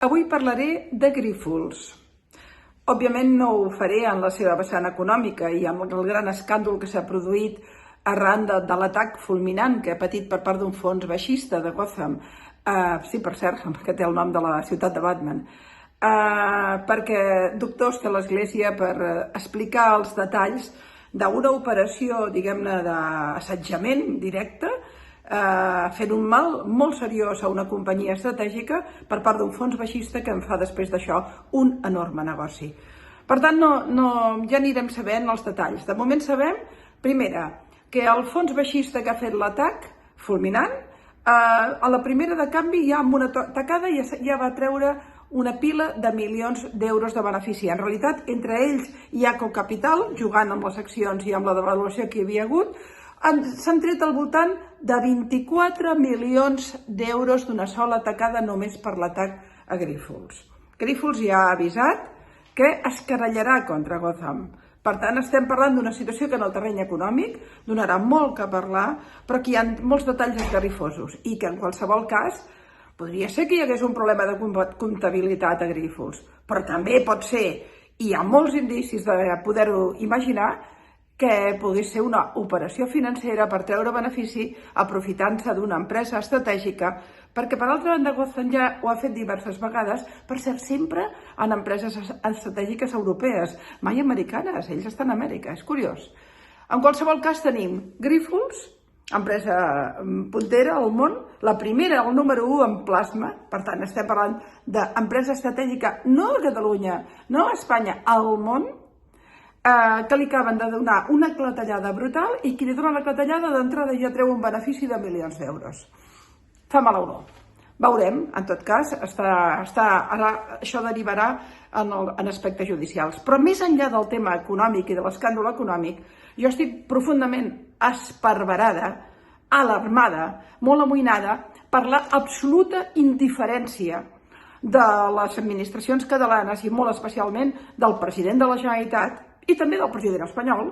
Avui parlaré de Grífols. Òbviament no ho faré en la seva vessant econòmica i amb el gran escàndol que s'ha produït arran de l'atac fulminant que ha patit per part d'un fons baixista de Gotham. Sí, per cert, que té el nom de la ciutat de Batman. Perquè doctors té l'Església per explicar els detalls d'una operació, diguem-ne, d'assetjament directe, fent un mal molt seriós a una companyia estratègica per part d'un fons baixista que en fa després d'això un enorme negoci. Per tant, ja anirem sabent els detalls. De moment sabem, primera, que el fons baixista que ha fet l'atac fulminant, a la primera de canvi ja amb una tacada ja va treure una pila de milions d'euros de benefici. En realitat, entre ells i Aco Capital, jugant amb les accions i amb la devaluació que hi havia hagut, s'han tret al voltant de 24 milions d'euros d'una sola tacada només per l'atac a Grífols. Grífols ja ha avisat que es querellarà contra Gotham. Per tant, estem parlant d'una situació que en el terreny econòmic donarà molt que parlar, però que hi ha molts detalls esgarrifosos i que en qualsevol cas podria ser que hi hagués un problema de comptabilitat a Grífols, però també pot ser, i hi ha molts indicis de poder-ho imaginar, que pogués ser una operació financera per treure benefici aprofitant-se d'una empresa estratègica, perquè per altra banda Gotham ja ho ha fet diverses vegades, per cert sempre en empreses estratègiques europees, mai americanes, ells estan a Amèrica, és curiós. En qualsevol cas tenim Grífols, empresa puntera al món, la primera, el número 1 en plasma, per tant estem parlant d'empresa estratègica no a Catalunya, no a Espanya, al món, que li acaben de donar una clatellada brutal i qui li dona la clatellada d'entrada ja treu un benefici de milions d'euros. Fa mala olor. Veurem, en tot cas, ara això derivarà en aspectes judicials. Però més enllà del tema econòmic i de l'escàndol econòmic, jo estic profundament esparverada, alarmada, molt amoïnada per l'absoluta indiferència de les administracions catalanes i molt especialment del president de la Generalitat i també del president espanyol,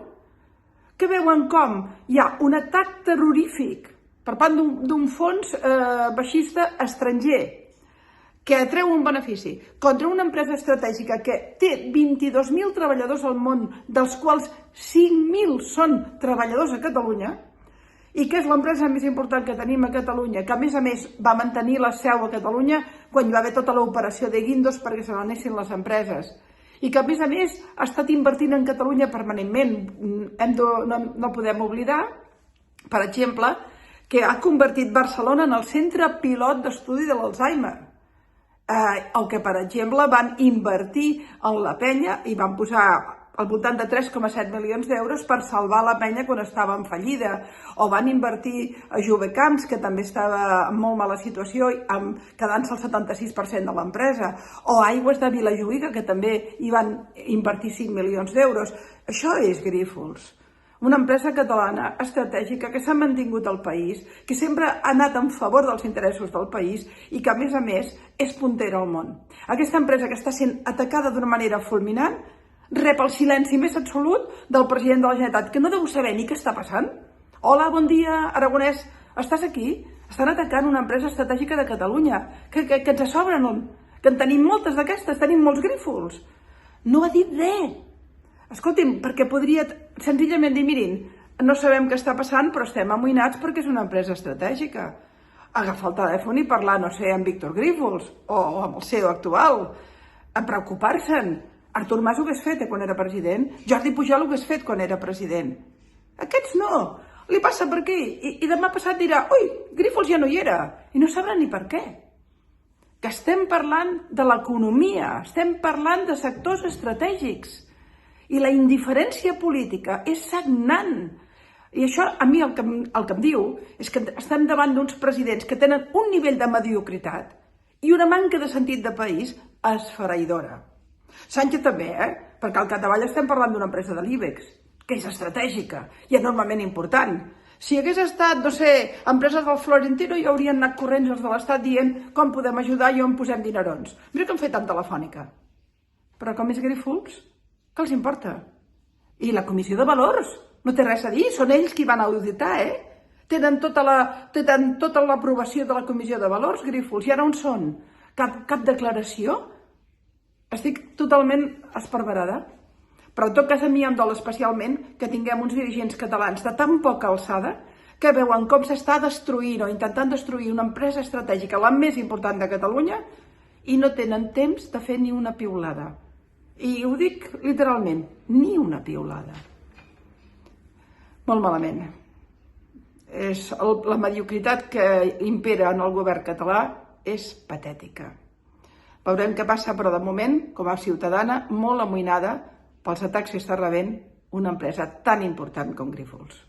que veuen com hi ha un atac terrorífic per part d'un fons baixista estranger que atreu un benefici contra una empresa estratègica que té 22.000 treballadors al món, dels quals 5.000 són treballadors a Catalunya, i que és l'empresa més important que tenim a Catalunya, que a més va mantenir la seu a Catalunya quan hi va haver tota l'operació de Guindos perquè se n'anessin les empreses, i que a més ha estat invertint en Catalunya permanentment. No podem oblidar, per exemple, que ha convertit Barcelona en el centre pilot d'estudi de l'Alzheimer, el que, per exemple, van invertir en la penya i van posar al voltant de 3,7 milions d'euros per salvar la penya quan estava en fallida, o van invertir a Jovecamps, que també estava en molt mala situació, quedant-se el 76% de l'empresa, o Aigües de Vilajuïga, que també hi van invertir 5 milions d'euros. Això és Grífols, una empresa catalana estratègica que s'ha mantingut al país, que sempre ha anat en favor dels interessos del país i que, a més, és puntera al món. Aquesta empresa que està sent atacada d'una manera fulminant rep el silenci més absolut del president de la Generalitat, que no deu saber ni què està passant. Hola, bon dia, Aragonès, estàs aquí? Estan atacant una empresa estratègica de Catalunya, que ens sobren, que en tenim moltes d'aquestes, tenim molts Grífols. No ha dit res. Escolti'm, perquè podria senzillament dir, mirin, no sabem què està passant, però estem amoïnats perquè és una empresa estratègica. Agafar el telèfon i parlar, no sé, amb Víctor Grífols o amb el CEO actual, a preocupar-se'n. Artur Mas ho hagués fet quan era president, Jordi Pujol ho hagués fet quan era president. Aquests no, li passa per aquí, i demà passat dirà, ui, Grífols ja no hi era, i no sabrà ni per què. Que estem parlant de l'economia, estem parlant de sectors estratègics, i la indiferència política és sagnant. I això a mi el que em diu és que estem davant d'uns presidents que tenen un nivell de mediocritat i una manca de sentit de país esfereïdora. Sánchez també, perquè al capdavall estem parlant d'una empresa de l'IBEX, que és estratègica i enormement important. Si hagués estat, no sé, empreses del Florentino, ja haurien anat corrents els de l'Estat dient com podem ajudar i on posem dinerons. Mira que han fet amb Telefònica. Però com és Grífols, què els importa? I la Comissió de Valors no té res a dir, són ells qui van auditar, Tenen tota l'aprovació de la Comissió de Valors, Grífols, i ara on són? cap declaració, estic totalment esparverada. Però en tot cas a mi em dol especialment que tinguem uns dirigents catalans de tan poca alçada que veuen com s'està destruint o intentant destruir una empresa estratègica, la més important de Catalunya, i no tenen temps de fer ni una piulada. I ho dic literalment, ni una piulada. Molt malament. La mediocritat que impera en el govern català és patètica. Veurem què passa, però de moment, com a ciutadana, molt amoïnada pels atacs que està rebent una empresa tan important com Grífols.